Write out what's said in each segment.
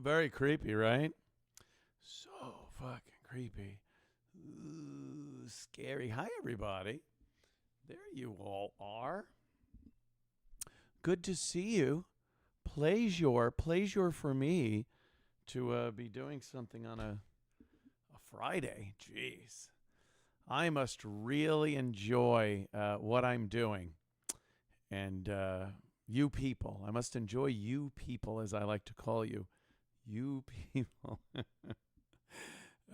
very creepy, right? So fucking creepy. Ooh, scary. Hi, everybody. There you all are. Good to see you. Pleasure for me to be doing something on a Friday. Jeez. I must really enjoy what I'm doing. And you people, I must enjoy you people, as I like to call you. You people.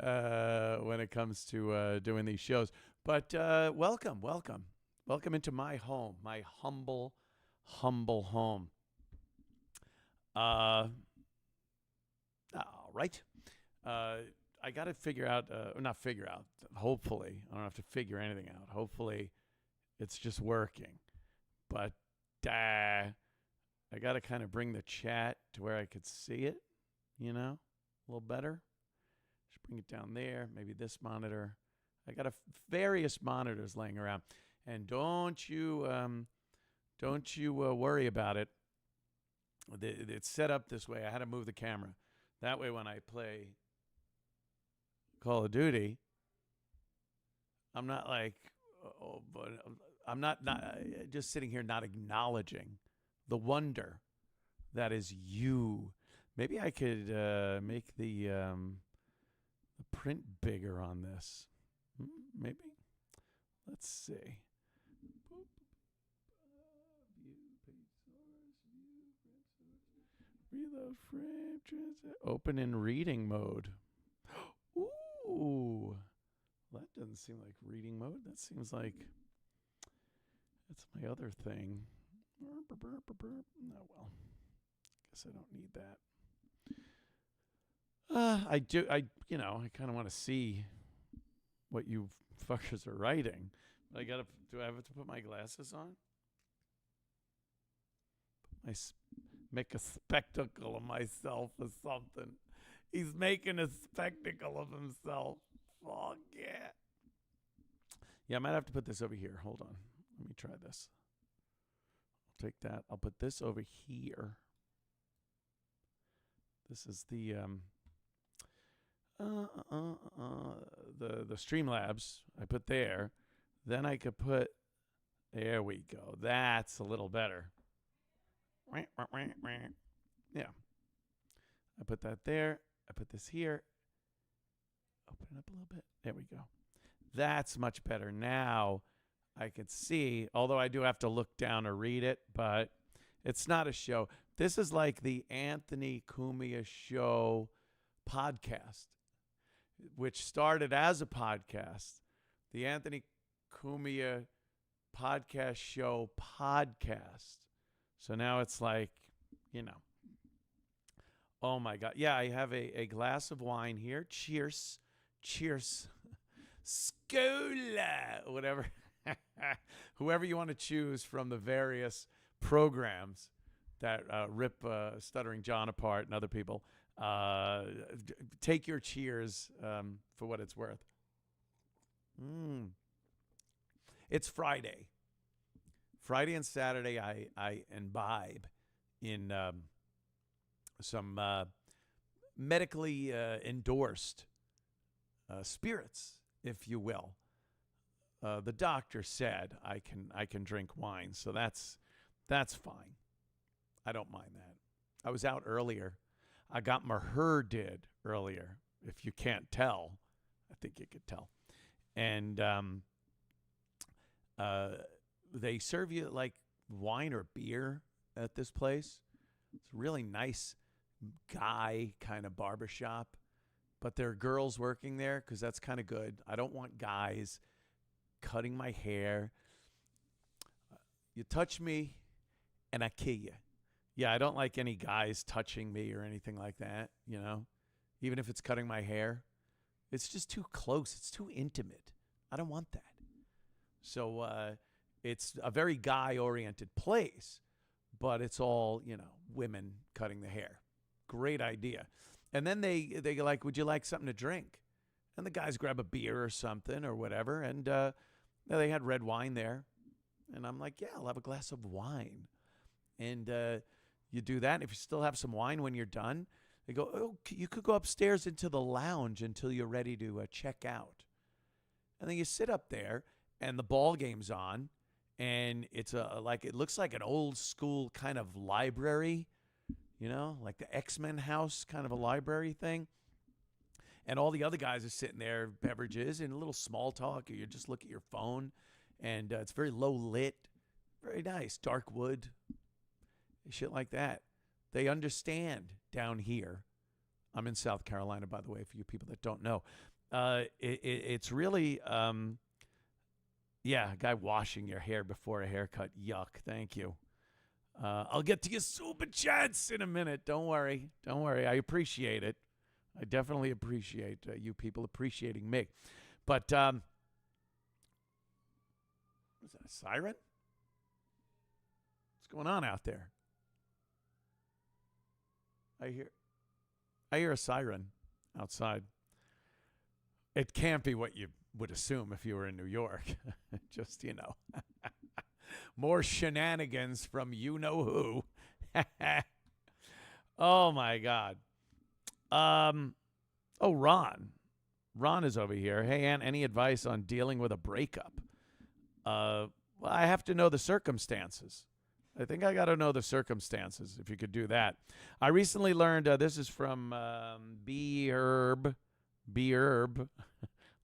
When it comes to doing these shows. But welcome into my home, my humble home. All right. I got to figure out, not figure out, hopefully, I don't have to figure anything out. Hopefully it's just working. But I got to kind of bring the chat to where I could see it, a little better. Just bring it down there, maybe this monitor. I got various monitors laying around. And don't you worry about it. It's set up this way. I had to move the camera. That way when I play Call of Duty, I'm not like, I'm not just sitting here not acknowledging the wonder that is you. Maybe I could make the print bigger on this. Maybe. Let's see. Reload frame. Open in reading mode. Ooh. That doesn't seem like reading mode. That seems like that's my other thing. Oh, well. Guess I don't need that. I kind of want to see what you fuckers are writing. But do I have to put my glasses on? Make a spectacle of myself or something. He's making a spectacle of himself. Fuck yeah. Yeah, I might have to put this over here. Hold on. Let me try this. I'll take that. I'll put this over here. This is the Streamlabs I put there. Then I could put, there we go. That's a little better. Yeah. I put that there. I put this here. Open it up a little bit. There we go. That's much better. Now I can see, although I do have to look down to read it, but it's not a show. This is like the Anthony Cumia show podcast, which started as a podcast. The Anthony Cumia podcast show podcast. So now it's like, oh my God. Yeah, I have a glass of wine here. Cheers. Cheers. Scola. Whatever. Whoever you want to choose from the various programs that rip Stuttering John apart and other people. Take your cheers for what it's worth. It's Friday. Friday and Saturday, I imbibe in some medically endorsed spirits, if you will. The doctor said I can drink wine, so that's fine. I don't mind that. I was out earlier. I got my hair did earlier. If you can't tell, I think you could tell. And they serve you like wine or beer at this place. It's a really nice guy kind of barbershop, but there are girls working there because that's kind of good. I don't want guys cutting my hair. You touch me and I kill you. Yeah, I don't like any guys touching me or anything like that, even if it's cutting my hair. It's just too close. It's too intimate. I don't want that. So it's a very guy-oriented place, but it's all, women cutting the hair. Great idea. And then they go like, would you like something to drink? And the guys grab a beer or something or whatever. And they had red wine there. And I'm like, yeah, I'll have a glass of wine. And you do that. If you still have some wine when you're done, They go, oh, you could go upstairs into the lounge until you're ready to check out. And then you sit up there, and the ball game's on, and it's it looks like an old school kind of library, like the X-Men house kind of a library thing. And all the other guys are sitting there, beverages and a little small talk. Or you just look at your phone, and it's very low lit, very nice, dark wood, shit like that. They understand down here. I'm in South Carolina, by the way, for you people that don't know. It's really, a guy washing your hair before a haircut. Yuck. Thank you. I'll get to your super chats in a minute. Don't worry. I appreciate it. I definitely appreciate you people appreciating me. But, is that a siren? What's going on out there? I hear a siren outside. It can't be what you would assume if you were in New York. Just, more shenanigans from you-know-who. Oh, my God. Ron. Ron is over here. Hey, Ann, any advice on dealing with a breakup? Well, I have to know the circumstances. I think I got to know the circumstances, if you could do that. I recently learned, this is from B-Herb. B-Herb.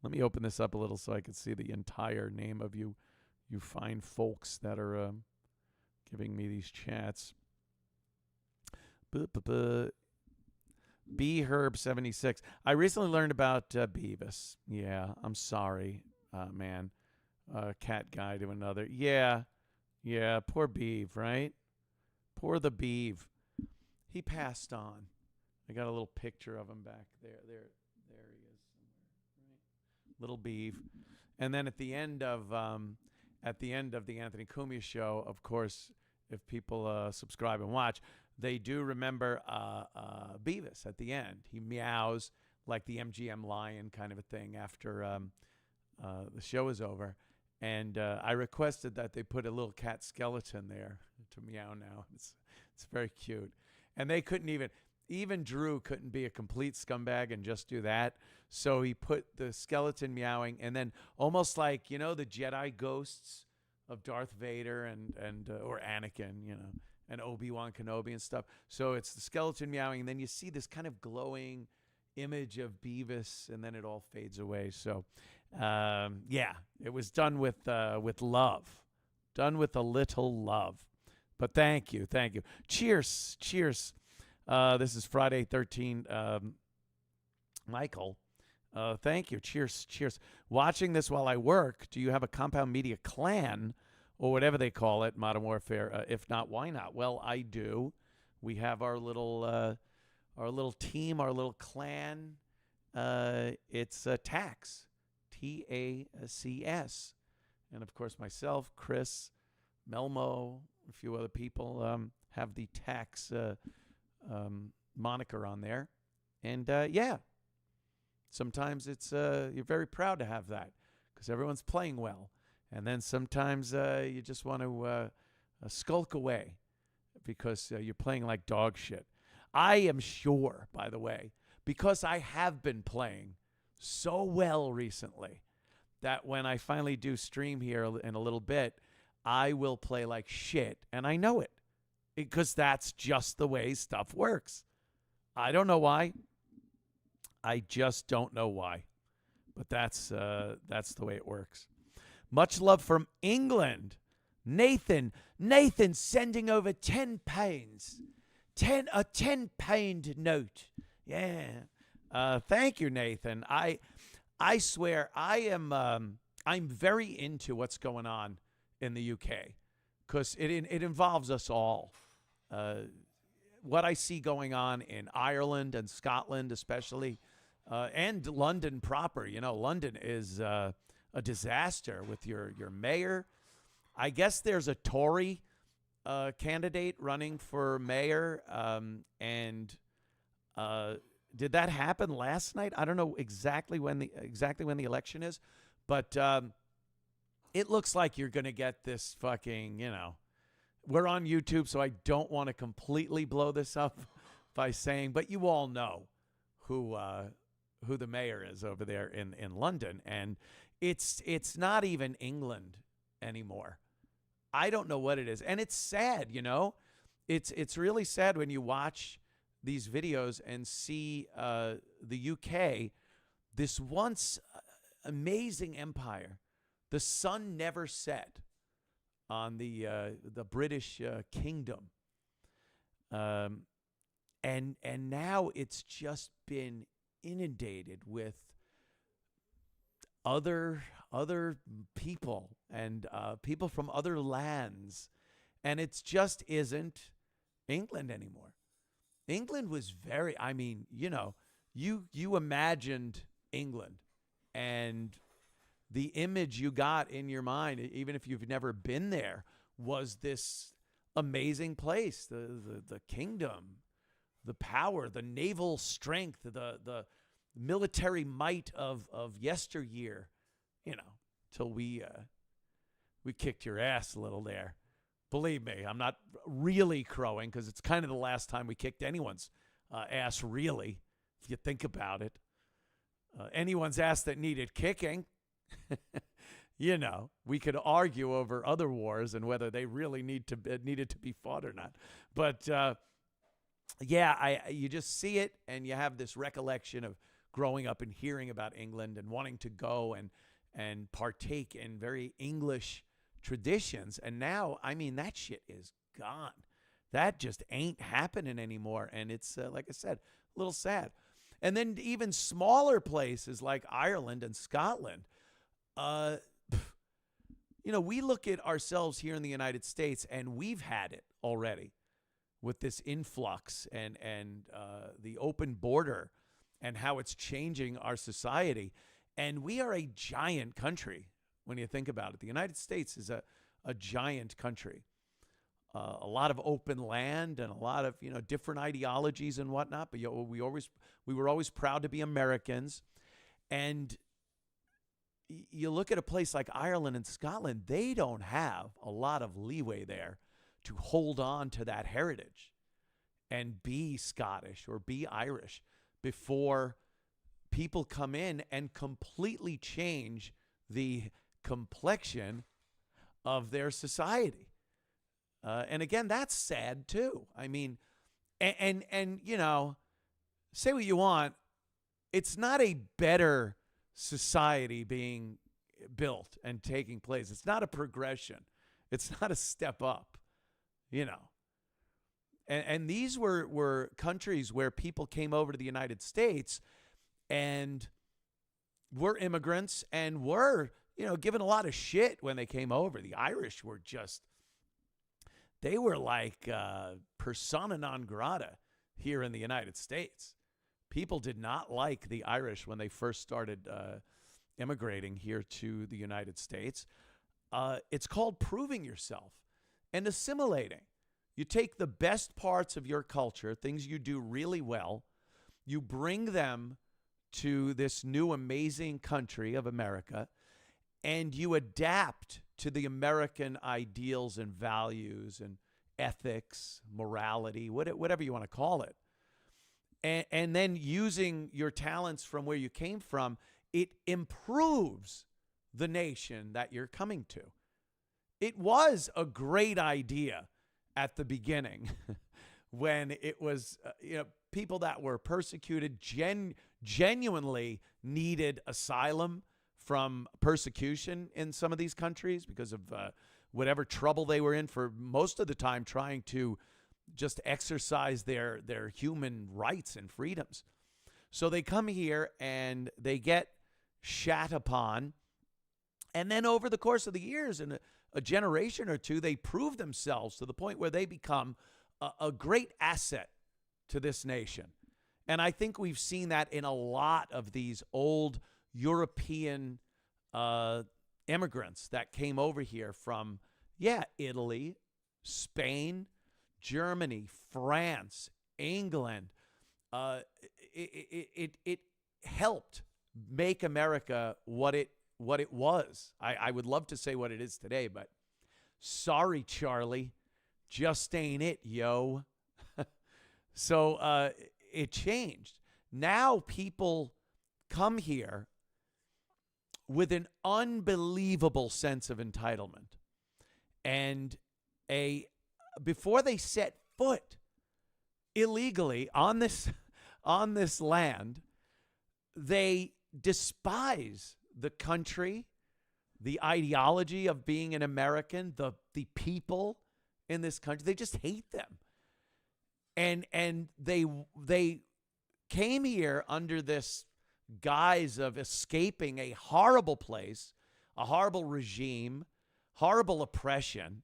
Let me open this up a little so I can see the entire name of you fine folks that are giving me these chats. B-Herb76. I recently learned about Beavis. Yeah, I'm sorry, man. Cat guy to another. Yeah, poor Beav, right? Poor the Beav. He passed on. I got a little picture of him back there. There he is. Right? Little Beav. And then at the end of the Anthony Cumia show, of course, if people subscribe and watch, they do remember Beavis at the end. He meows like the MGM lion kind of a thing after the show is over. And I requested that they put a little cat skeleton there to meow now. It's very cute. And they couldn't even Drew couldn't be a complete scumbag and just do that. So he put the skeleton meowing, and then almost like, the Jedi ghosts of Darth Vader and or Anakin, and Obi-Wan Kenobi and stuff. So it's the skeleton meowing, and then you see this kind of glowing image of Beavis, and then it all fades away. So, it was done with love, done with a little love. But thank you. Cheers. This is Friday 13. Michael, thank you. Cheers. Watching this while I work. Do you have a Compound Media clan? Or whatever they call it, Modern Warfare. If not, why not? Well, I do. We have our little team, our little clan. It's TACS, TACS, and of course myself, Chris, Melmo, a few other people have the TACS moniker on there, and sometimes it's you're very proud to have that because everyone's playing well. And then sometimes you just want to skulk away because you're playing like dog shit. I am sure, by the way, because I have been playing so well recently that when I finally do stream here in a little bit, I will play like shit. And I know it because that's just the way stuff works. I don't know why. I just don't know why. But that's the way it works. Much love from England. Nathan sending over £10. A £10 note. Yeah. Thank you, Nathan. I swear I'm very into what's going on in the UK because it involves us all. What I see going on in Ireland and Scotland especially, and London proper. London is a disaster with your mayor. I guess there's a Tory candidate running for mayor, and did that happen last night? I don't know exactly when the election is, but it looks like you're going to get this fucking, we're on YouTube, so I don't want to completely blow this up, by saying, but you all know who the mayor is over there in London, and it's not even England anymore. I don't know what it is, and it's sad, you know. It's really sad when you watch these videos and see the UK, this once amazing empire. The sun never set on the British kingdom, and now it's just been inundated with other people and people from other lands, and it just isn't England anymore. England was very, I mean, you know, you imagined England, and the image you got in your mind, even if you've never been there, was this amazing place, the kingdom, the power, the naval strength, the military might of yesteryear, you know, till we kicked your ass a little there. Believe me, I'm not really crowing, because it's kind of the last time we kicked anyone's ass, really, if you think about it. Anyone's ass that needed kicking. You know, we could argue over other wars and whether they really needed to be fought or not. But yeah, you just see it, and you have this recollection of growing up and hearing about England and wanting to go and partake in very English traditions. And now, I mean, that shit is gone. That just ain't happening anymore. And it's, like I said, a little sad. And then even smaller places like Ireland and Scotland, you know, we look at ourselves here in the United States, and we've had it already with this influx and the open border and how it's changing our society. And we are a giant country when you think about it. The United States is a giant country. A lot of open land and a lot of, you know, different ideologies and whatnot. But we were always proud to be Americans. And you look at a place like Ireland and Scotland, they don't have a lot of leeway there to hold on to that heritage and be Scottish or be Irish before people come in and completely change the complexion of their society. And again, that's sad too. I mean, and you know, say what you want, it's not a better society being built and taking place. It's not a progression. It's not a step up, you know. And these were countries where people came over to the United States and were immigrants and were, you know, given a lot of shit when they came over. The Irish were just, they were like persona non grata here in the United States. People did not like the Irish when they first started immigrating here to the United States. It's called proving yourself and assimilating. You take the best parts of your culture, things you do really well, you bring them to this new amazing country of America, and you adapt to the American ideals and values and ethics, morality, whatever you want to call it. And then using your talents from where you came from, it improves the nation that you're coming to. It was a great idea at the beginning when it was, you know, people that were persecuted genuinely needed asylum from persecution in some of these countries because of whatever trouble they were in for most of the time trying to just exercise their human rights and freedoms. So they come here and they get shat upon. And then over the course of the years, in a generation or two, they prove themselves to the point where they become a great asset to this nation. And I think we've seen that in a lot of these old European immigrants that came over here from, Italy, Spain, Germany, France, England. It helped make America what it was. I would love to say what it is today, but sorry, Charlie, just ain't it, yo. So it changed. Now people come here with an unbelievable sense of entitlement. And before they set foot illegally on this land, they despise the country, the ideology of being an American, the people in this country. They just hate them. And they came here under this guise of escaping a horrible place, a horrible regime, horrible oppression.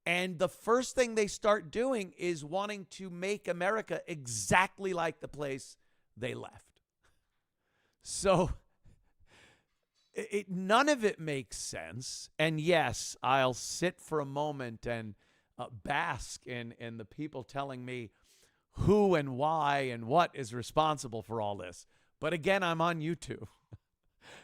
And the first thing they start doing is wanting to make America exactly like the place they left. So none of it makes sense. And yes, I'll sit for a moment and bask in the people telling me who and why and what is responsible for all this. But again, I'm on YouTube.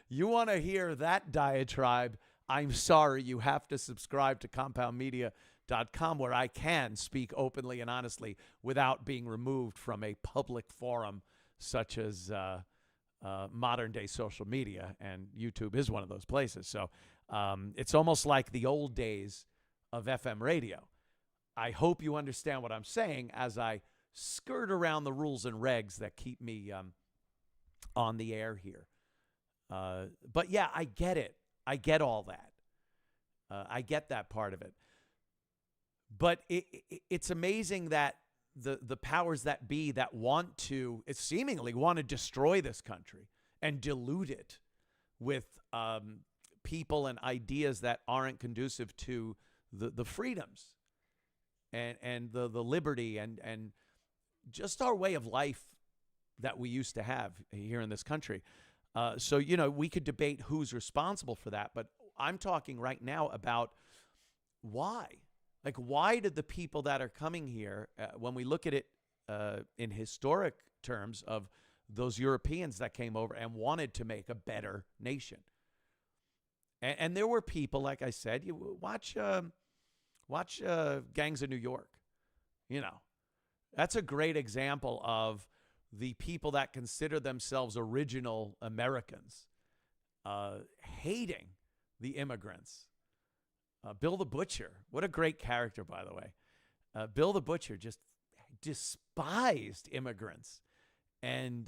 You want to hear that diatribe? I'm sorry, you have to subscribe to compoundmedia.com, where I can speak openly and honestly without being removed from a public forum such as modern day social media, and YouTube is one of those places. So it's almost like the old days of FM radio. I hope you understand what I'm saying as I skirt around the rules and regs that keep me on the air here. But yeah, I get it. I get all that. I get that part of it. But it's amazing that the powers that be that seemingly want to destroy this country and dilute it with people and ideas that aren't conducive to the freedoms and the liberty and just our way of life that we used to have here in this country. So, we could debate who's responsible for that, but I'm talking right now about why. Like, why did the people that are coming here, when we look at it in historic terms of those Europeans that came over and wanted to make a better nation? And there were people, like I said, you watch Gangs of New York. That's a great example of the people that consider themselves original Americans hating the immigrants. Bill the Butcher, what a great character, by the way. Bill the Butcher just despised immigrants and,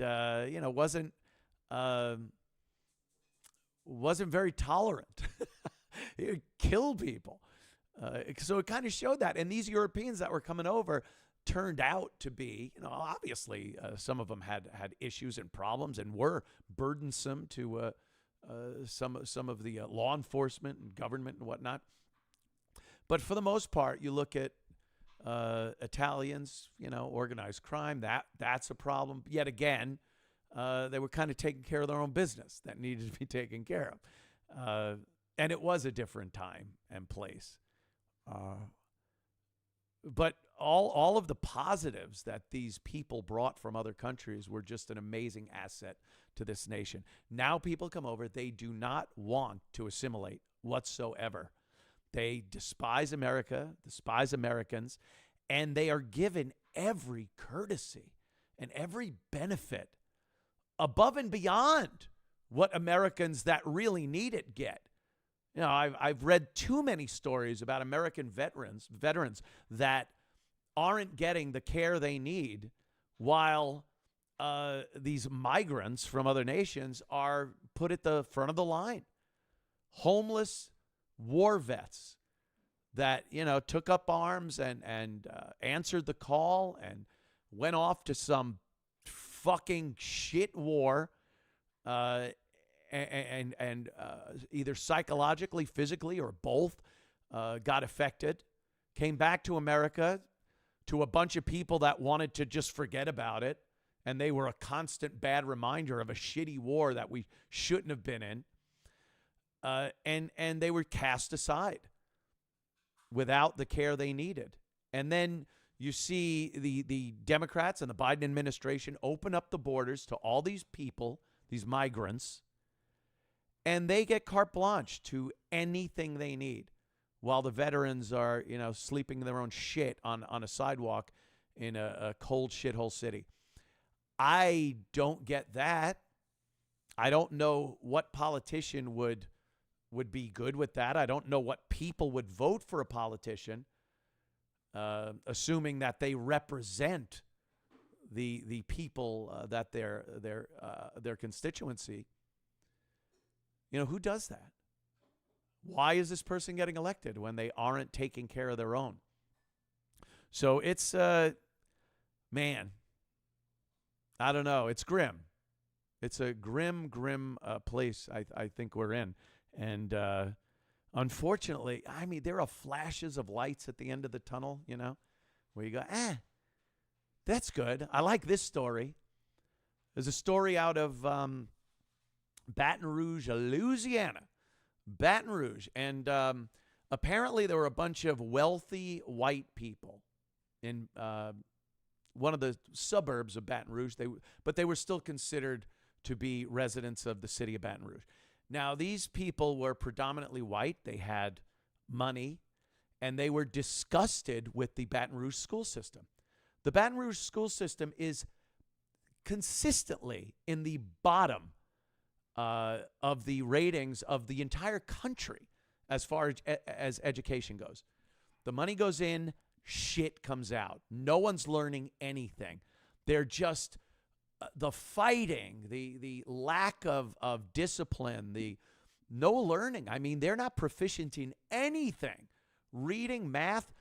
wasn't very tolerant. He would kill people. So it kind of showed that. And these Europeans that were coming over turned out to be, obviously some of them had issues and problems and were burdensome to some of the law enforcement and government and whatnot. But for the most part, you look at Italians, organized crime, that's a problem. Yet again, they were kind of taking care of their own business that needed to be taken care of. And it was a different time and place. But all of the positives that these people brought from other countries were just an amazing asset to this nation. Now people come over, they do not want to assimilate whatsoever. They despise America, despise Americans, and they are given every courtesy and every benefit above and beyond what Americans that really need it get. I've read too many stories about American veterans that aren't getting the care they need, while these migrants from other nations are put at the front of the line. Homeless war vets that, took up arms and answered the call and went off to some fucking shit war, and either psychologically, physically, or both got affected, came back to America to a bunch of people that wanted to just forget about it, and they were a constant bad reminder of a shitty war that we shouldn't have been in, and they were cast aside without the care they needed. And then you see the Democrats and the Biden administration open up the borders to all these people, these migrants, and they get carte blanche to anything they need, while the veterans are, sleeping in their own shit on a sidewalk in a cold shithole city. I don't get that. I don't know what politician would be good with that. I don't know what people would vote for a politician, assuming that they represent the people that their constituency. You know, who does that? Why is this person getting elected when they aren't taking care of their own? So it's man, I don't know. It's grim. It's a grim place I think we're in. And unfortunately, I mean, there are flashes of lights at the end of the tunnel, you know, where you go, that's good. I like this story. There's a story out of Baton Rouge, Louisiana. Baton Rouge. And apparently there were a bunch of wealthy white people in one of the suburbs of Baton Rouge. But they were still considered to be residents of the city of Baton Rouge. Now, these people were predominantly white. They had money, and they were disgusted with the Baton Rouge school system. The Baton Rouge school system is consistently in the bottom of the ratings of the entire country as far as education goes. The money goes in, shit comes out. No one's learning anything. They're just the fighting, the lack of discipline, the no learning. I mean, they're not proficient in anything, reading, math.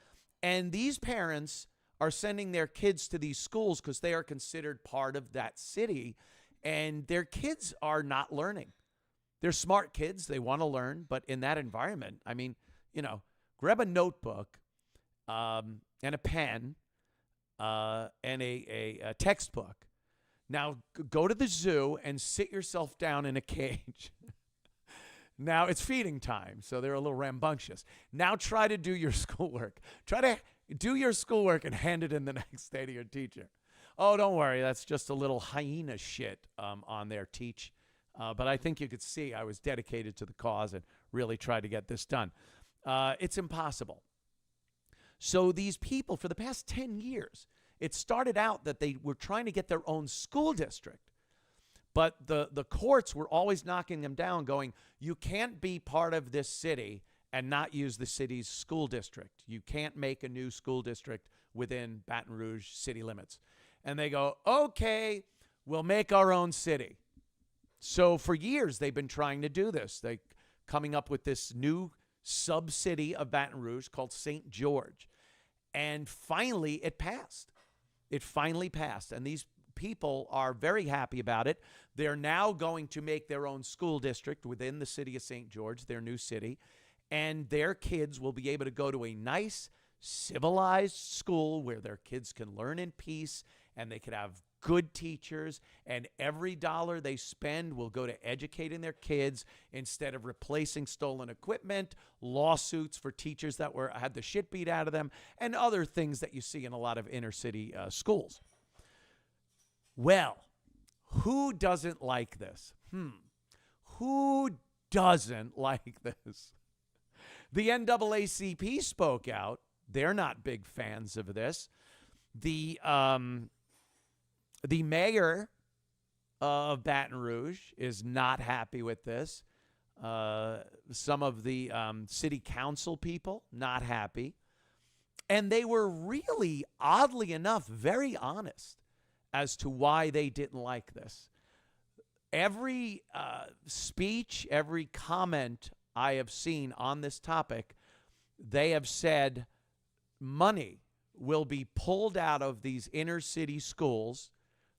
And these parents are sending their kids to these schools because they are considered part of that city. And their kids are not learning. They're smart kids. They want to learn. But in that environment, I mean, you know, grab a notebook and a pen and a textbook. Now, go to the zoo and sit yourself down in a cage. Now, it's feeding time, so they're a little rambunctious. Now, try to do your schoolwork. Try to do your schoolwork and hand it in the next day to your teacher. Oh, don't worry. That's just a little hyena shit on their teach. But I think you could see I was dedicated to the cause and really tried to get this done. It's impossible. So these people, for the past 10 years, it started out that they were trying to get their own school district. But the courts were always knocking them down, going, you can't be part of this city and not use the city's school district. You can't make a new school district within Baton Rouge city limits. And they go, okay, we'll make our own city. So for years, they've been trying to do this. They're coming up with this new sub-city of Baton Rouge called St. George. And finally, it passed. It finally passed. And these people are very happy about it. They're now going to make their own school district within the city of St. George, their new city. And their kids will be able to go to a nice, civilized school where their kids can learn in peace and they could have good teachers, and every dollar they spend will go to educating their kids instead of replacing stolen equipment, lawsuits for teachers that had the shit beat out of them, and other things that you see in a lot of inner city schools. Well, who doesn't like this? Who doesn't like this? The NAACP spoke out. They're not big fans of this. The mayor of Baton Rouge is not happy with this. Some of the city council people, not happy. And they were really, oddly enough, very honest as to why they didn't like this. Every speech, every comment I have seen on this topic, they have said money will be pulled out of these inner city schools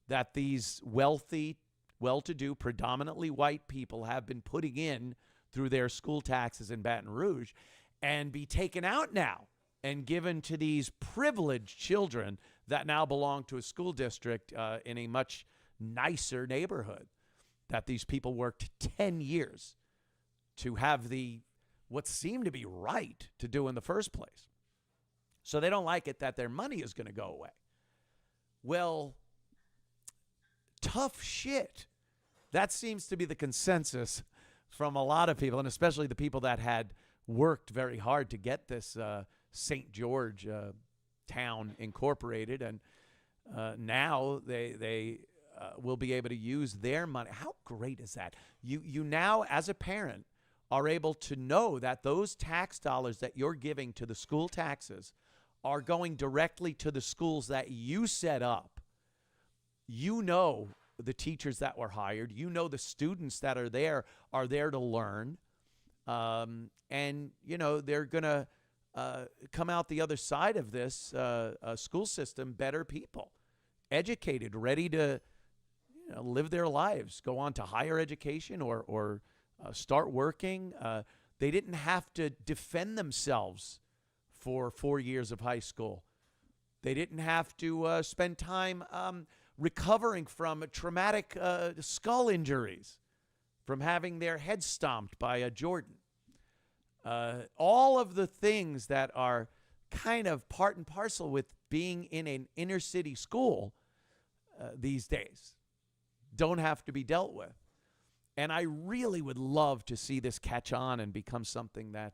that these wealthy, well-to-do, predominantly white people have been putting in through their school taxes in Baton Rouge and be taken out now and given to these privileged children that now belong to a school district in a much nicer neighborhood that these people worked 10 years to have what seemed to be right to do in the first place. So they don't like it that their money is going to go away. Well, tough shit. That seems to be the consensus from a lot of people, and especially the people that had worked very hard to get this St. George town incorporated, and now they will be able to use their money. How great is that? You now, as a parent, are able to know that those tax dollars that you're giving to the school taxes are going directly to the schools that you set up. You know the teachers that were hired. You know the students that are there to learn. And, you know, they're going to come out the other side of this school system better people, educated, ready to live their lives, go on to higher education or start working. They didn't have to defend themselves for 4 years of high school. They didn't have to spend time recovering from traumatic skull injuries from having their head stomped by a Jordan. All of the things that are kind of part and parcel with being in an inner city school these days don't have to be dealt with. And I really would love to see this catch on and become something that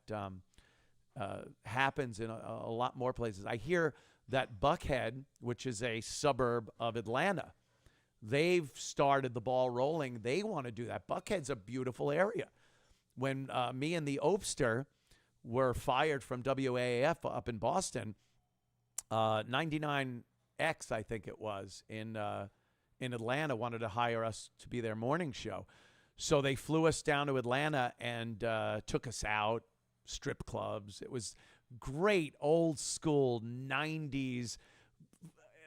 happens in a lot more places. I hear that Buckhead, which is a suburb of Atlanta, they've started the ball rolling. They want to do that. Buckhead's a beautiful area. When me and the Opester were fired from WAAF up in Boston, 99X, I think it was, in Atlanta wanted to hire us to be their morning show. So they flew us down to Atlanta and took us out, strip clubs. It was great old school 90s,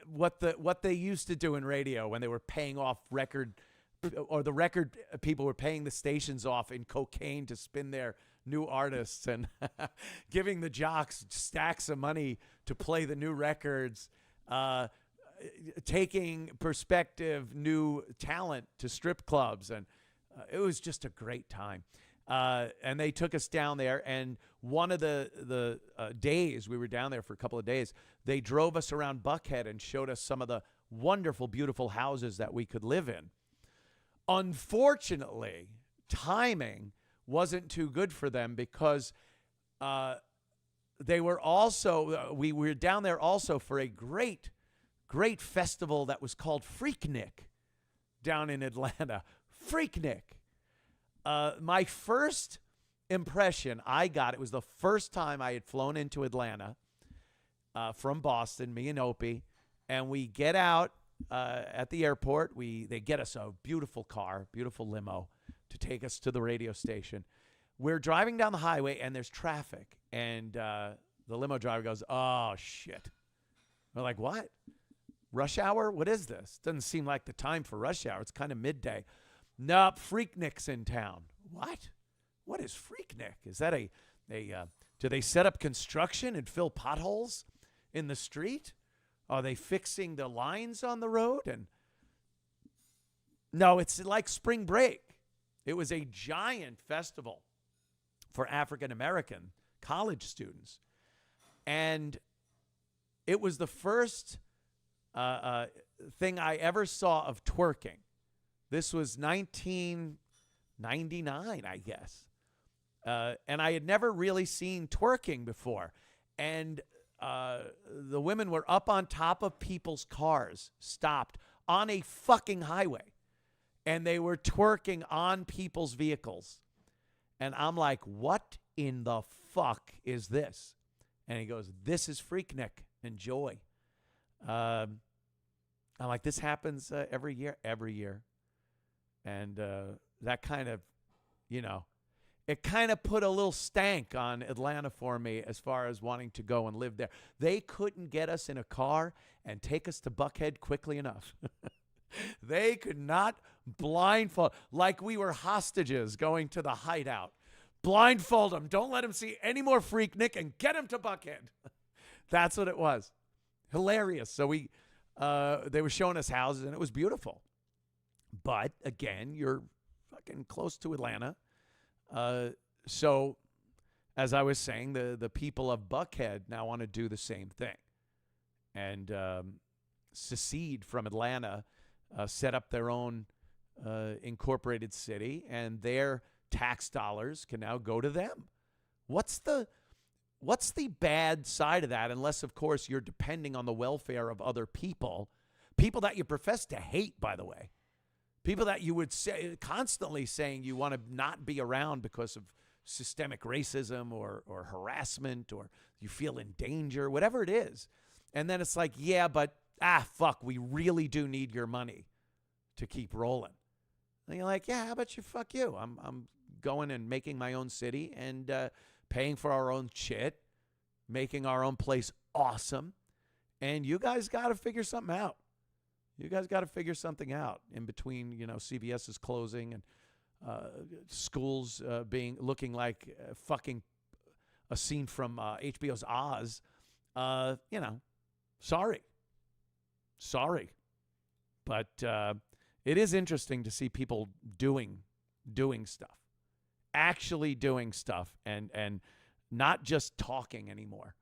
what they used to do in radio when they were paying off record, or the record people were paying the stations off in cocaine to spin their new artists and giving the jocks stacks of money to play the new records, taking prospective new talent to strip clubs. And it was just a great time. And they took us down there, and one of the days we were down there for a couple of days, they drove us around Buckhead and showed us some of the wonderful, beautiful houses that we could live in. Unfortunately, timing wasn't too good for them because they were also, we were down there also for a great festival that was called Freaknik down in Atlanta. Freaknik. My first impression I got, it was the first time I had flown into Atlanta from Boston, me and Opie, and we get out at the airport. They get us a beautiful car, beautiful limo to take us to the radio station. We're driving down the highway, and there's traffic, and the limo driver goes, "Oh, shit." We're like, "What? Rush hour? What is this? Doesn't seem like the time for rush hour. It's kind of midday." "Nope, Freaknik's in town." "What? What is Freaknik? Is that do they set up construction and fill potholes in the street? Are they fixing the lines on the road?" And no, it's like spring break. It was a giant festival for African-American college students. And it was the first thing I ever saw of twerking. This was 1999, I guess. And I had never really seen twerking before. And the women were up on top of people's cars, stopped on a fucking highway. And they were twerking on people's vehicles. And I'm like, what in the fuck is this? And he goes, "This is Freaknik. Enjoy." I'm like, this happens every year. And that kind of, it kind of put a little stank on Atlanta for me as far as wanting to go and live there. They couldn't get us in a car and take us to Buckhead quickly enough. They could not blindfold, like we were hostages going to the hideout. Blindfold them. Don't let them see any more Freaknik and get them to Buckhead. That's what it was. Hilarious. So they were showing us houses, and it was beautiful. But again, you're fucking close to Atlanta. So as I was saying, the people of Buckhead now want to do the same thing and secede from Atlanta, set up their own incorporated city, and their tax dollars can now go to them. What's the what's the bad side of that? Unless, of course, you're depending on the welfare of other people that you profess to hate, by the way, people that you would say constantly saying you want to not be around because of systemic racism or harassment, or you feel in danger, whatever it is. And then it's like, yeah, but fuck, we really do need your money to keep rolling. And you're like, yeah, how about you? Fuck you. I'm going and making my own city and paying for our own shit, making our own place awesome. And you guys got to figure something out. You guys got to figure something out in between, CBS is closing and schools looking like fucking a scene from HBO's Oz. Sorry. But it is interesting to see people doing stuff, actually doing stuff, and not just talking anymore.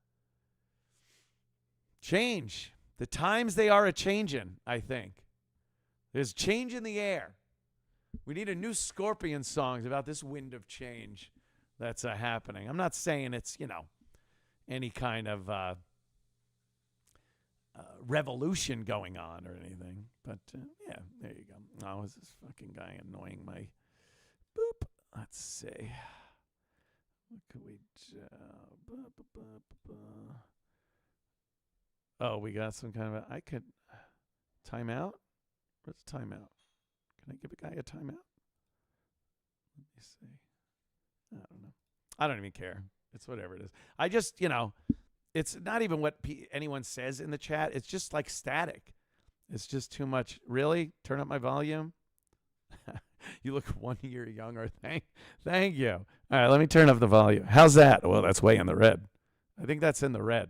Change. The times they are a-changin', I think. There's change in the air. We need a new Scorpion song about this wind of change that's happening. I'm not saying it's, any kind of revolution going on or anything. But, yeah, there you go. Oh, is this fucking guy annoying my... Boop. Let's see. What could we do? Oh, we got some kind of I could... Timeout? Where's timeout? Can I give a guy a timeout? Let me see. I don't know. I don't even care. It's whatever it is. I just, it's not even what anyone says in the chat. It's just like static. It's just too much. Really? Turn up my volume? You look 1 year younger. Thank you. All right, let me turn up the volume. How's that? Well, that's way in the red. I think that's in the red.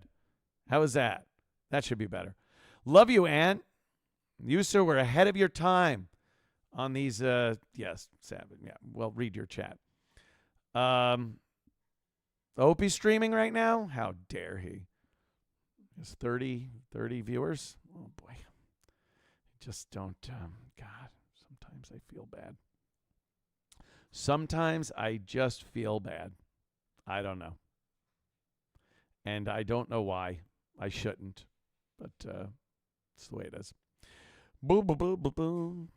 How is that? That should be better. Love you, Ann. You, sir, were ahead of your time on these. Yes, Sabbath. Yeah, well, read your chat. Opie streaming right now? How dare he? Has 30 viewers? Oh, boy. Just don't, God, sometimes I feel bad. Sometimes I just feel bad. I don't know. And I don't know why. I shouldn't. But it's the way it is. Boo, boo, boo, boo, boo.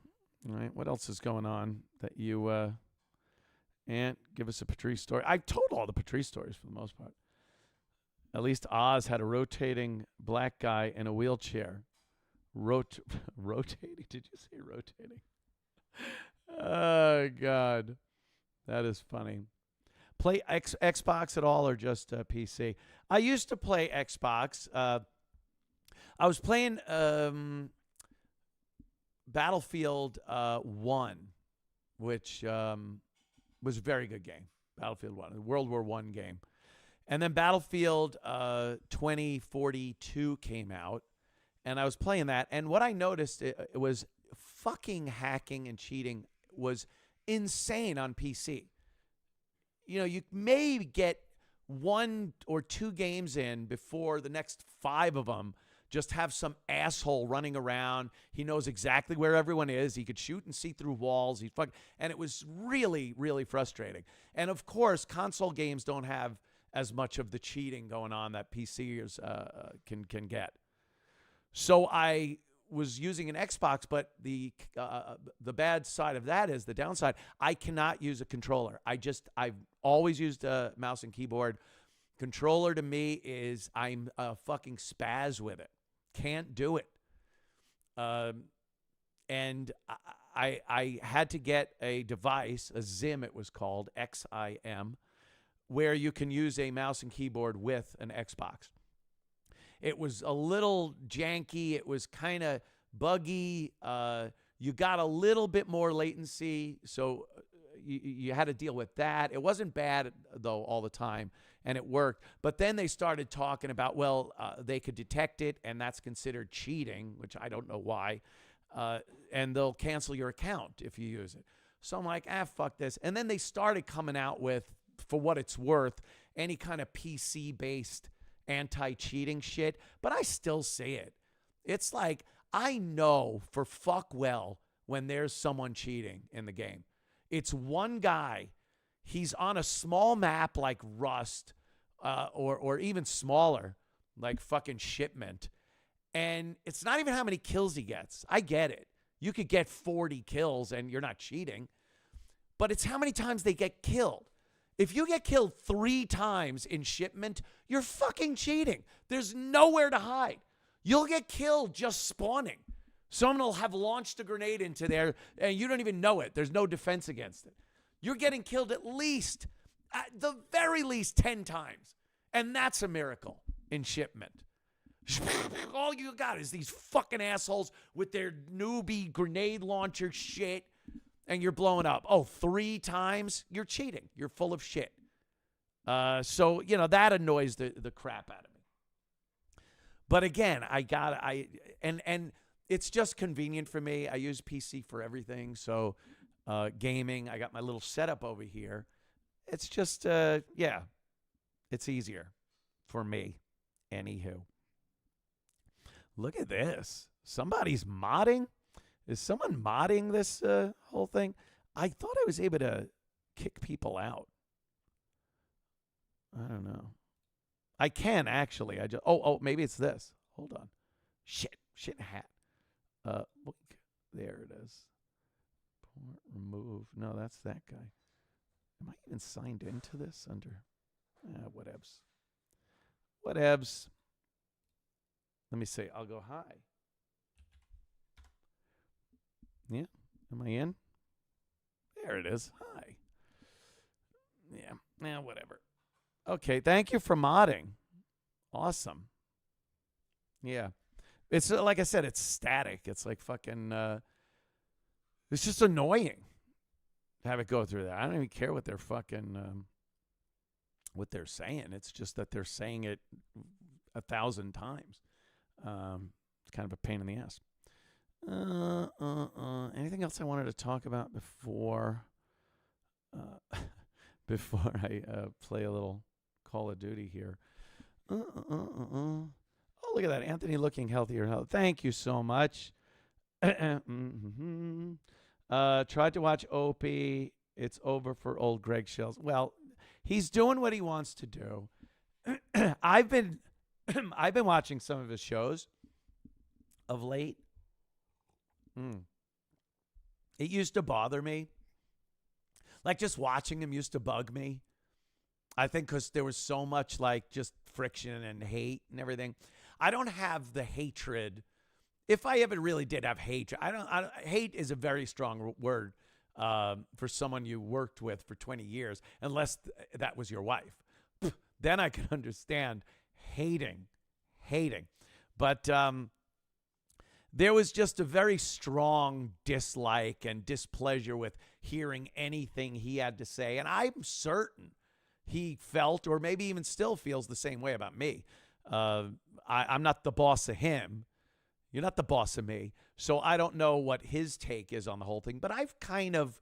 All right, what else is going on that you, Aunt, give us a Patrice story. I told all the Patrice stories for the most part. At least Oz had a rotating black guy in a wheelchair. Rotating? Did you say rotating? Oh, God. That is funny. Play Xbox at all or just PC? I used to play Xbox. I was playing Battlefield 1, which was a very good game. Battlefield 1, a World War I game. And then Battlefield 2042 came out, and I was playing that. And what I noticed, it was fucking hacking and cheating was insane on PC. You may get 1 or 2 games in before the next 5 of them just have some asshole running around. He knows exactly where everyone is. He could shoot and see through walls. And it was really, really frustrating. And, of course, console games don't have as much of the cheating going on that PCers can get. So I was using an Xbox, but the bad side of that is the downside. I cannot use a controller. I've always used a mouse and keyboard. Controller to me is I'm a fucking spaz with it. Can't do it. And I had to get a device, a Zim it was called, XIM, where you can use a mouse and keyboard with an Xbox. It was a little janky. It was kind of buggy. You got a little bit more latency, so you had to deal with that. It wasn't bad, though, all the time, and it worked. But then they started talking about, they could detect it, and that's considered cheating, which I don't know why, and they'll cancel your account if you use it. So I'm like, fuck this. And then they started coming out with, for what it's worth, any kind of PC-based anti-cheating shit, but I still see it. It's like, I know for fuck well when there's someone cheating in the game. It's one guy. He's on a small map like Rust, or even smaller, like fucking Shipment. And it's not even how many kills he gets. I get it. You could get 40 kills and you're not cheating. But it's how many times they get killed. If you get killed 3 times in Shipment, you're fucking cheating. There's nowhere to hide. You'll get killed just spawning. Someone will have launched a grenade into there and you don't even know it. There's no defense against it. You're getting killed at the very least 10 times. And that's a miracle in Shipment. All you got is these fucking assholes with their newbie grenade launcher shit, and you're blowing up. Oh, 3 times? You're cheating. You're full of shit. So, that annoys the crap out of me. But again, and it's just convenient for me. I use PC for everything. So, gaming, I got my little setup over here. It's just, it's easier for me. Anywho. Look at this. Somebody's modding. Is someone modding this whole thing? I thought I was able to kick people I don't know. I can actually. Maybe it's this. Hold on. Shit hat. There it is. Remove. No, that's that guy. Am I even signed into this under? Whatevs. Whatevs. Let me see. I'll go hi. Yeah. Am I in? There it is. Hi. Yeah. Whatever. Okay. Thank you for modding. Awesome. Yeah. It's like I said, it's static. It's like fucking, it's just annoying to have it go through that. I don't even care what they're fucking, what they're saying. It's just that they're saying it 1,000 times. It's kind of a pain in the ass. Anything else I wanted to talk about before I play a little Call of Duty here? Oh, look at that. Anthony looking healthier. Thank you so much. Tried to watch Opie. It's over for old Greg Shells. Well, he's doing what he wants to do. I've been watching some of his shows of late. It used to bother me. Like just watching him used to bug me. I think because there was so much like just friction and hate and everything. I don't have the hatred. If I ever really did have hatred, hate is a very strong word for someone you worked with for 20 years, unless that was your wife. Then I could understand hating. But there was just a very strong dislike and displeasure with hearing anything he had to say. And I'm certain he felt, or maybe even still feels the same way about me. I'm not the boss of him. You're not the boss of me. So I don't know what his take is on the whole thing. But I've kind of,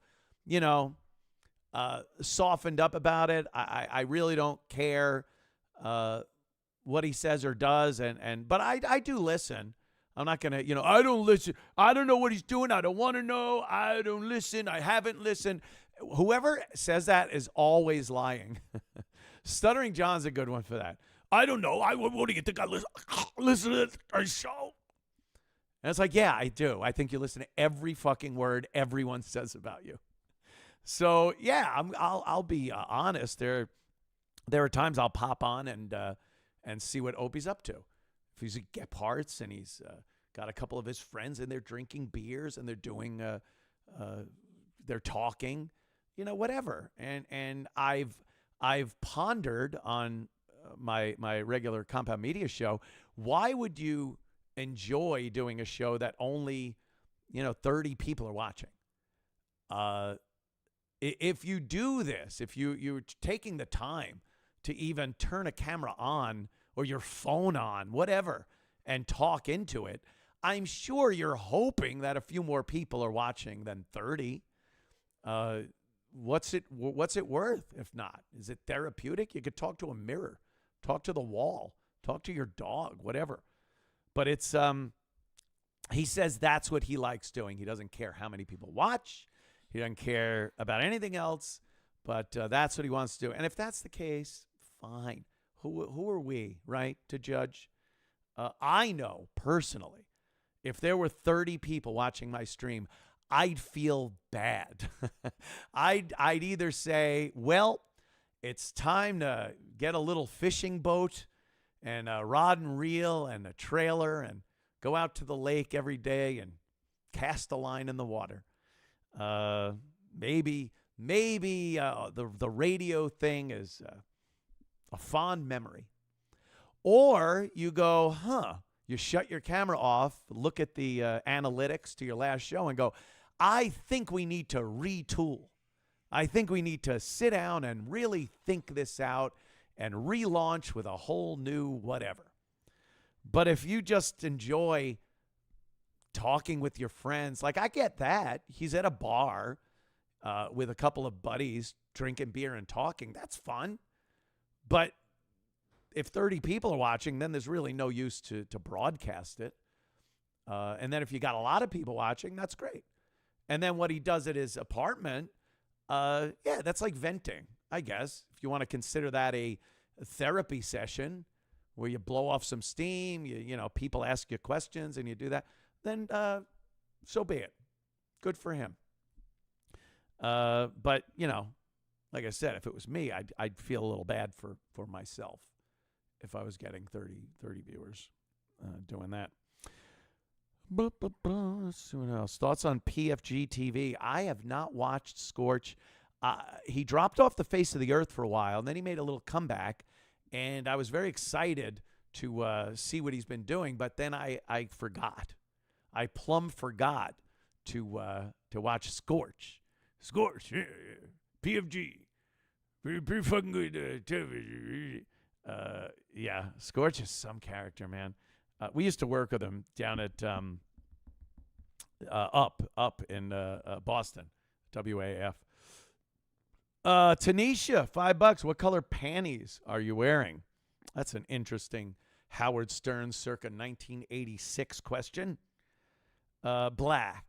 softened up about it. I really don't care what he says or does. But I do listen. I'm not going to, I don't listen. I don't know what he's doing. I don't want to know. I don't listen. I haven't listened. Whoever says that is always lying. Stuttering John's a good one for that. I don't know. I want to get the guy listen to our show. And it's like, yeah, I do. I think you listen to every fucking word everyone says about you. So yeah, I'll be honest. There are times I'll pop on and see what Opie's up to. If he's at Gephart's and he's got a couple of his friends and they're drinking beers and they're doing they're talking, whatever. And I've pondered on my regular Compound Media show, why would you enjoy doing a show that only 30 people are watching? If you do this, if you're taking the time to even turn a camera on or your phone on, whatever, and talk into it, I'm sure you're hoping that a few more people are watching than 30. What's it worth if not? Is it therapeutic? You could talk to a mirror, talk to the wall, talk to your dog, whatever. But it's he says that's what he likes doing. He doesn't care how many people watch. He doesn't care about anything else, but that's what he wants to do. And if that's the case, fine. Who are we, right, to judge? I know personally, if there were 30 people watching my stream, I'd feel bad. I'd either say, well, it's time to get a little fishing boat and a rod and reel and a trailer and go out to the lake every day and cast a line in the water. Maybe the radio thing is a fond memory. Or you go, you shut your camera off, look at the analytics to your last show and go, I think we need to retool. I think we need to sit down and really think this out and relaunch with a whole new whatever. But if you just enjoy talking with your friends, like I get that. He's at a bar with a couple of buddies drinking beer and talking. That's fun. But if 30 people are watching, then there's really no use to broadcast it. And then if you got a lot of people watching, that's great. And then what he does at his apartment, that's like venting, I guess. If you want to consider that a therapy session where you blow off some steam, you know, people ask you questions and you do that, then so be it. Good for him. But, you know, like I said, if it was me, I'd feel a little bad for myself if I was getting 30 viewers doing that. Let's see what else. Thoughts on PFG TV? I have not watched Scorch. He dropped off the face of the earth for a while, and then he made a little comeback, and I was very excited to see what he's been doing, but then I forgot. I plumb forgot to watch Scorch. Scorch, yeah. PFG. Pretty fucking good television. Yeah, Scorch is some character, man. We used to work with him down at Up in Boston, WAF. Tanisha, $5. What color panties are you wearing? That's an interesting Howard Stern circa 1986 question. Black.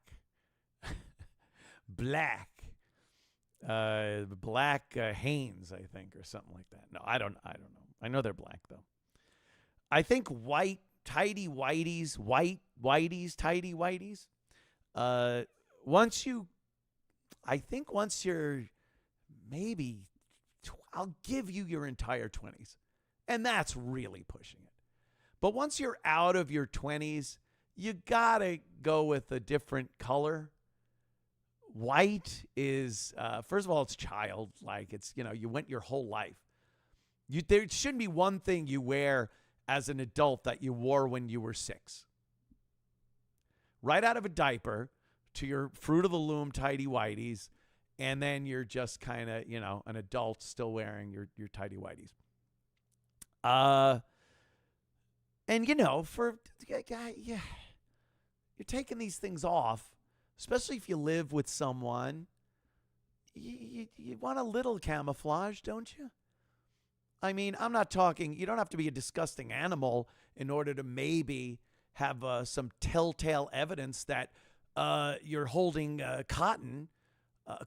Black. Black Hanes, I think, or something like that. No, I don't know. I know they're black, though. I think white, tidy whiteys, tidy whiteys. Once you're maybe, I'll give you your entire 20s. And that's really pushing it. But once you're out of your 20s, you gotta go with a different color. White is, first of all, it's childlike. It's, you know, you went your whole life. There shouldn't be one thing you wear as an adult that you wore when you were 6. Right out of a diaper to your Fruit of the Loom tidy whities, and then you're just kind of, you know, an adult still wearing your tidy whities. And, you know, you're taking these things off, especially if you live with someone. You want a little camouflage, don't you? I mean, I'm not talking, you don't have to be a disgusting animal in order to maybe have some telltale evidence that you're holding cotton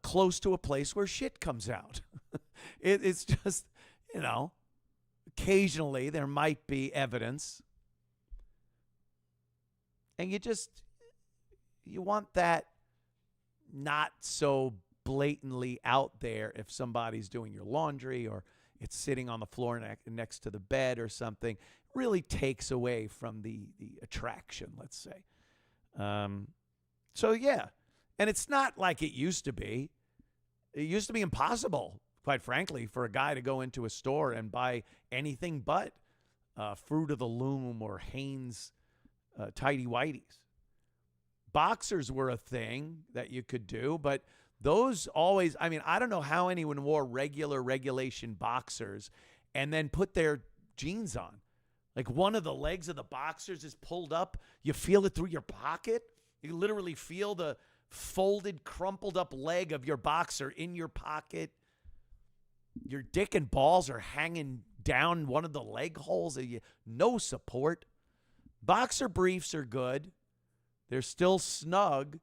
close to a place where shit comes out. It's just, you know, occasionally there might be evidence. And you want that not so blatantly out there if somebody's doing your laundry or it's sitting on the floor next to the bed or something. Really takes away from the attraction, let's say. So, yeah. And it's not like it used to be. It used to be impossible, quite frankly, for a guy to go into a store and buy anything but Fruit of the Loom or Hanes tidy whities. Boxers were a thing that you could do, but those always, I mean, I don't know how anyone wore regulation boxers and then put their jeans on. Like one of the legs of the boxers is pulled up. You feel it through your pocket. You literally feel the folded, crumpled up leg of your boxer in your pocket. Your dick and balls are hanging down one of the leg holes. No support. Boxer briefs are good. They're still snug,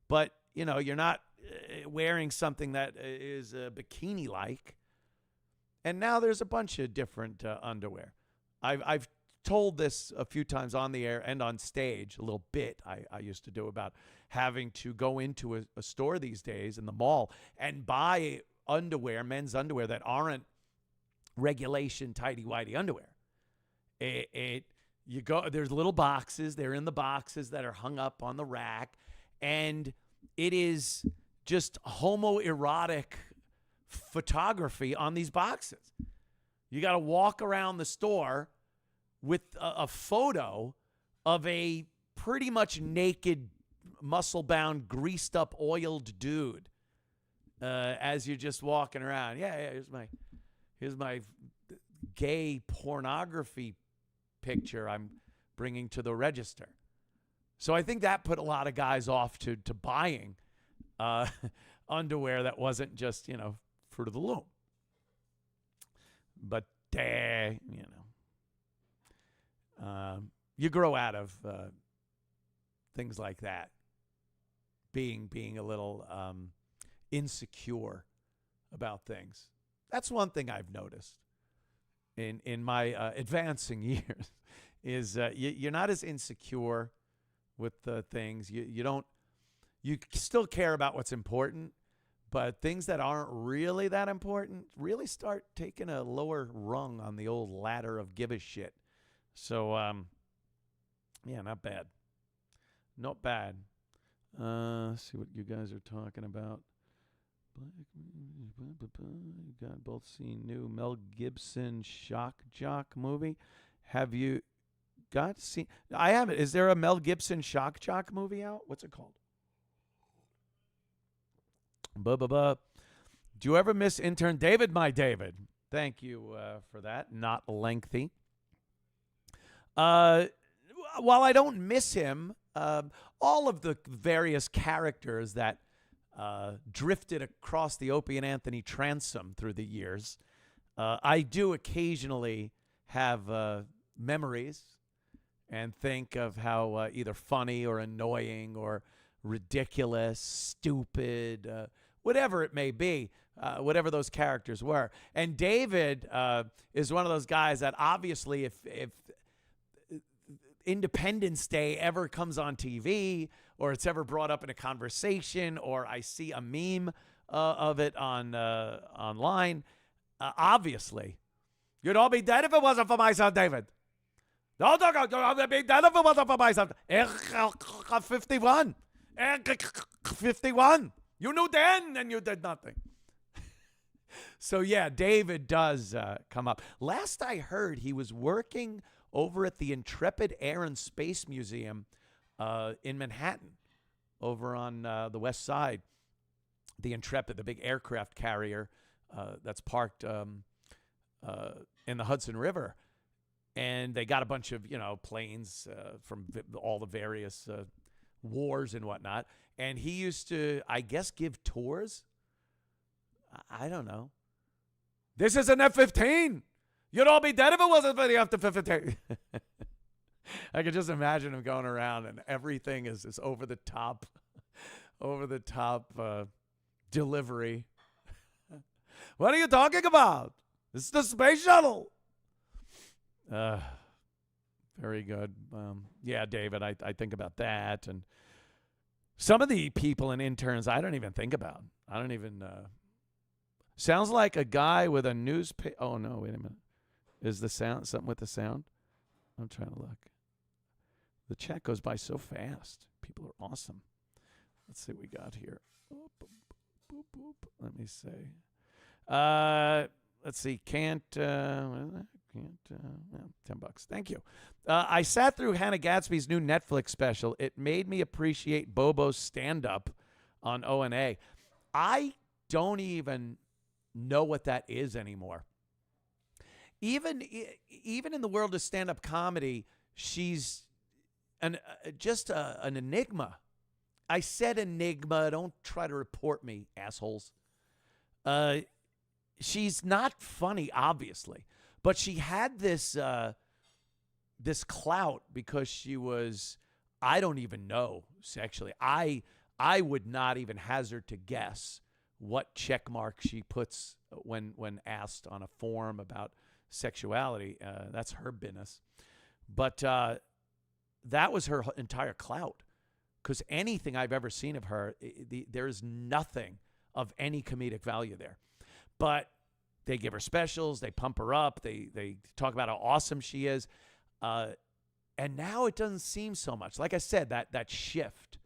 but, you know, you're not wearing something that is bikini-like. And now there's a bunch of different underwear. I've told this a few times on the air and on stage, a little bit I used to do about having to go into a store these days in the mall and buy underwear, men's underwear that aren't regulation tighty-whitey underwear. You go, there's little boxes. They're in the boxes that are hung up on the rack. And it is just homoerotic photography on these boxes. You got to walk around the store with a photo of a pretty much naked, muscle-bound, greased-up, oiled dude as you're just walking around. Yeah, here's my gay pornography picture I'm bringing to the register. So I think that put a lot of guys off to buying underwear that wasn't just, Fruit of the Loom. But, you grow out of things like that. Being a little insecure about things. That's one thing I've noticed in my advancing years is you're not as insecure with things. You still care about what's important, but things that aren't really that important really start taking a lower rung on the old ladder of give a shit. So, not bad. Not bad. Let's see what you guys are talking about. You got both seen new Mel Gibson Shock Jock movie. Have you seen? I haven't. Is there a Mel Gibson Shock Jock movie out? What's it called? Do you ever miss intern David, my David? Thank you for that. Not lengthy. While I don't miss him, all of the various characters that drifted across the Opie and Anthony transom through the years, I do occasionally have memories and think of how either funny or annoying or ridiculous, stupid, whatever it may be, whatever those characters were. And David is one of those guys that obviously if Independence Day ever comes on TV or it's ever brought up in a conversation or I see a meme of it online, obviously, you'd all be dead if it wasn't for my son David. No, I'd be dead if it wasn't for my son. 51. 51. You knew then and you did nothing. So, yeah, David does come up. Last I heard, he was working over at the Intrepid Air and Space Museum in Manhattan, over on the west side. The Intrepid, the big aircraft carrier that's parked in the Hudson River. And they got a bunch of, planes from all the various wars and whatnot. And he used to, I guess, give tours. I don't know. This is an F-15. You'd all be dead if it wasn't for the F-15. I could just imagine him going around and everything is this over the top delivery. What are you talking about? This is the space shuttle. Very good. Yeah, David, I think about that. And some of the people and interns I don't even think about. I don't even... sounds like a guy with a newspaper. Oh, no, wait a minute. Is the sound something with the sound? I'm trying to look. The chat goes by so fast. People are awesome. Let's see what we got here. Let me see. Let's see. Can't. $10. Thank you. I sat through Hannah Gadsby's new Netflix special. It made me appreciate Bobo's stand-up on O&A. I don't even know what that is anymore. Even in the world of stand-up comedy, she's just an enigma. I said enigma. Don't try to report me, assholes. She's not funny, obviously, but she had this clout because she was, I don't even know sexually. I would not even hazard to guess what check mark she puts when asked on a form about sexuality. That's her business. But that was her entire clout. Because anything I've ever seen of her, there is nothing of any comedic value there. But they give her specials. They pump her up. They talk about how awesome she is. And now it doesn't seem so much. Like I said, that shift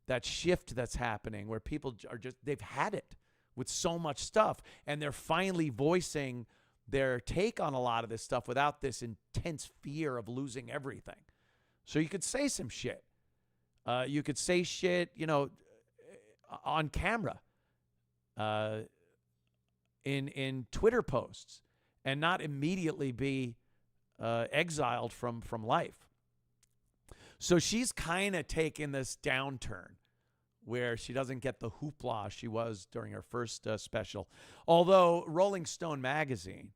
that's happening where people are just, they've had it with so much stuff. And they're finally voicing their take on a lot of this stuff without this intense fear of losing everything. So you could say some shit. You could say shit, on camera, in Twitter posts, and not immediately be exiled from life. So she's kind of taking this downturn where she doesn't get the hoopla she was during her first special. Although Rolling Stone magazine,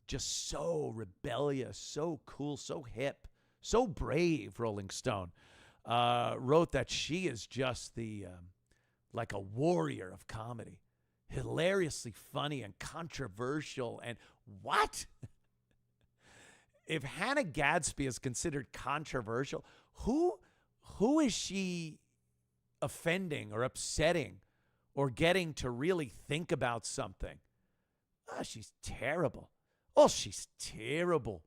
just so rebellious, so cool, so hip, so brave, Rolling Stone, wrote that she is just like a warrior of comedy. Hilariously funny and controversial. And what? If Hannah Gadsby is considered controversial, who is she offending or upsetting or getting to really think about something? She's terrible. Oh, she's terrible.